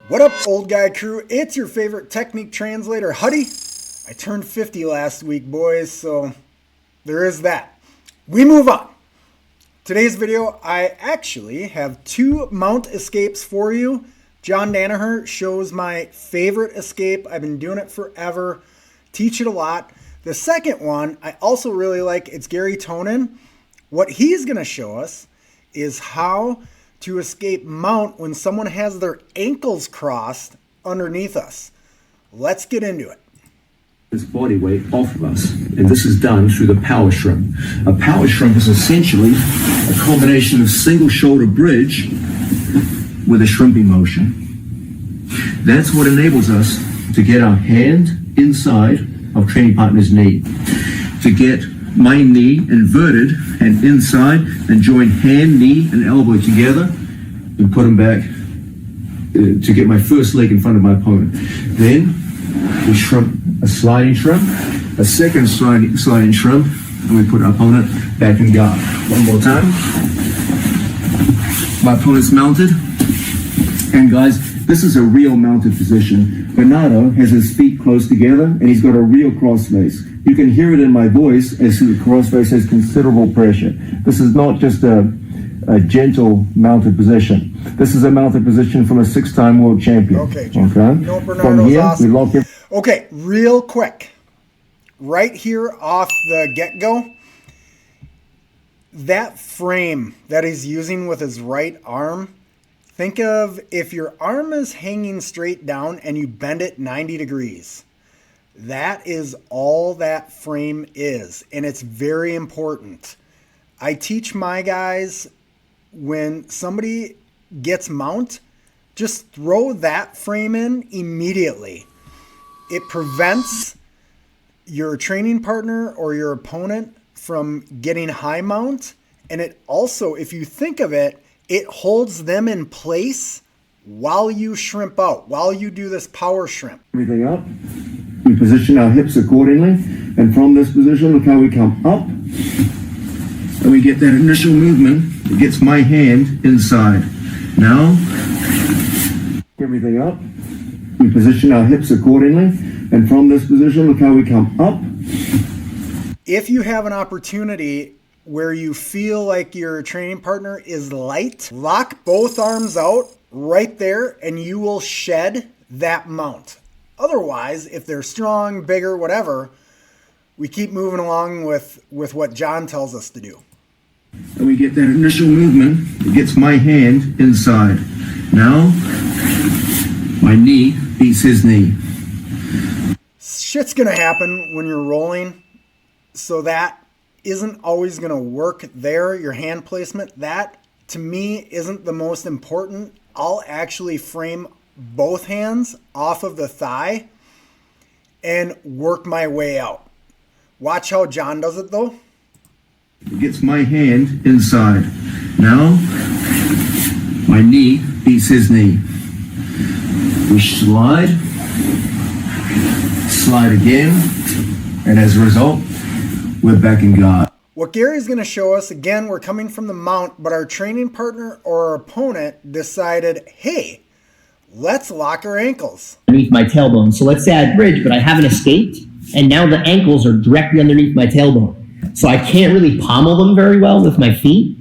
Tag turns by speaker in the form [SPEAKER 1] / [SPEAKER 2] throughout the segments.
[SPEAKER 1] What up, old guy crew? It's your favorite technique translator, Huddy. I turned 50 last week, boys, so there is that. We move on. Today's video, I actually have two mount escapes for you. John Danaher shows my favorite escape. I've been doing it forever. Teach it a lot. The second one, I also really like. It's Garry Tonon. What he's going to show us is how to escape mount when someone has their ankles crossed underneath us. Let's get into it.
[SPEAKER 2] This body weight off of us, and this is done through the power shrimp. A power shrimp is essentially a combination of single shoulder bridge with a shrimping motion. That's what enables us to get our hand inside of training partner's knee, to get my knee inverted and inside, and join hand, knee, and elbow together and put them back to get my first leg in front of my opponent. Then we shrimp a sliding shrimp, a second sliding shrimp, and we put our opponent back in guard. One more time. My opponent's mounted. And guys, this is a real mounted position. Bernardo has his feet close together and he's got a real crossface. You can hear it in my voice as the crossface has considerable pressure. This is not just a gentle mounted position. This is a mounted position from a 6-time world champion.
[SPEAKER 1] Okay, Jim.
[SPEAKER 2] Okay?
[SPEAKER 1] No, Bernardo's
[SPEAKER 2] from here,
[SPEAKER 1] awesome.
[SPEAKER 2] we lock it.
[SPEAKER 1] Okay, real quick. Right here off the get-go, that frame that he's using with his right arm, think of if your arm is hanging straight down and you bend it 90 degrees. That is all that frame is, and it's very important. I teach my guys, when somebody gets mount, just throw that frame in immediately. It prevents your training partner or your opponent from getting high mount, and it also, if you think of it, it holds them in place while you shrimp out, while you do this power shrimp.
[SPEAKER 2] Everything up. We position our hips accordingly, and from this position, look how we come up, and we get that initial movement. It gets my hand inside. Now, everything up. We position our hips accordingly, and from this position, look how we come up.
[SPEAKER 1] If you have an opportunity where you feel like your training partner is light, lock both arms out right there, and you will shed that mount. Otherwise, if they're strong, bigger, whatever, we keep moving along with what John tells us to do.
[SPEAKER 2] And we get that initial movement. It gets my hand inside. Now, my knee beats his knee.
[SPEAKER 1] Shit's gonna happen when you're rolling, so that isn't always gonna work there, your hand placement. That, to me, isn't the most important. I'll actually frame both hands off of the thigh and work my way out. Watch how John does it though.
[SPEAKER 2] It gets my hand inside. Now, my knee beats his knee. We slide again, and as a result, we're back in guard.
[SPEAKER 1] What Gary's going to show us, again, we're coming from the mount, but our training partner or our opponent decided, hey, let's lock our ankles.
[SPEAKER 3] Underneath my tailbone. So let's say I bridge, but I haven't escaped, and now the ankles are directly underneath my tailbone. So I can't really pommel them very well with my feet.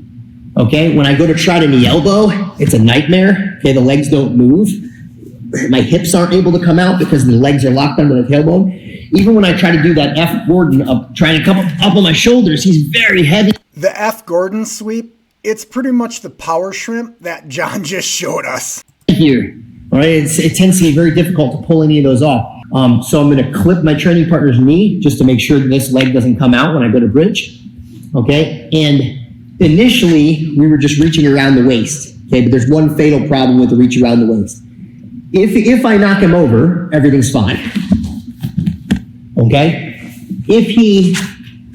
[SPEAKER 3] Okay, when I go to try to knee elbow, it's a nightmare. Okay, the legs don't move. My hips aren't able to come out because the legs are locked under the tailbone. Even when I try to do that F. Gordon of trying to come up on my shoulders, he's very heavy.
[SPEAKER 1] The F. Gordon sweep, it's pretty much the power shrimp that John just showed us.
[SPEAKER 3] Here, all right, it tends to be very difficult to pull any of those off. So I'm going to clip my training partner's knee just to make sure that this leg doesn't come out when I go to bridge. Okay, and initially we were just reaching around the waist. Okay, but there's one fatal problem with the reach around the waist. If I knock him over, everything's fine. Okay? If he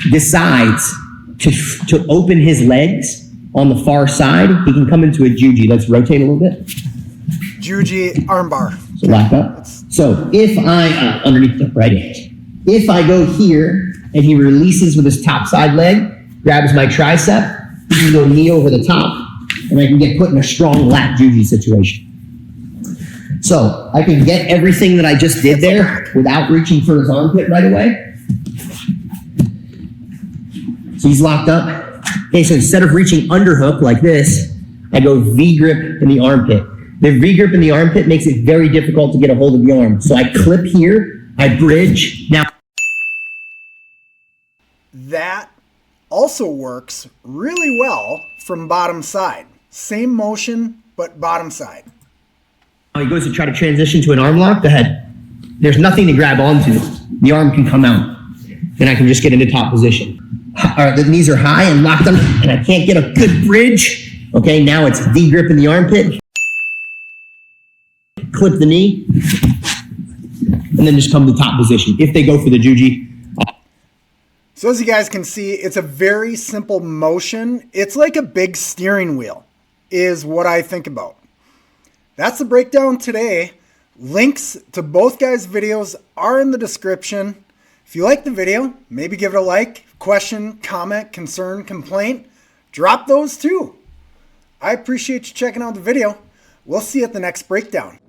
[SPEAKER 3] decides to open his legs on the far side, he can come into a juji. Let's rotate a little bit.
[SPEAKER 1] Juji armbar.
[SPEAKER 3] So lock up. So if I, underneath the right hand, if I go here and he releases with his top side leg, grabs my tricep, he can go knee over the top, and I can get put in a strong lat juji situation. So I can get everything that I just did there without reaching for his armpit right away. So he's locked up. Okay, so instead of reaching underhook like this, I go V-grip in the armpit. The V-grip in the armpit makes it very difficult to get a hold of the arm. So I clip here, I bridge. Now,
[SPEAKER 1] that also works really well from bottom side. Same motion, but bottom side.
[SPEAKER 3] he goes to try to transition to an arm lock. Go ahead. There's nothing to grab onto. The arm can come out, and I can just get into top position. The knees are high and locked them, and I can't get a good bridge. Okay, now it's V-grip in the armpit. Clip the knee, and then just come to top position. If they go for the juji.
[SPEAKER 1] So as you guys can see, it's a very simple motion. It's like a big steering wheel is what I think about. That's the breakdown today. Links to both guys' videos are in the description. If you like the video, maybe give it a like. Question, comment, concern, complaint, drop those too. I appreciate you checking out the video. We'll see you at the next breakdown.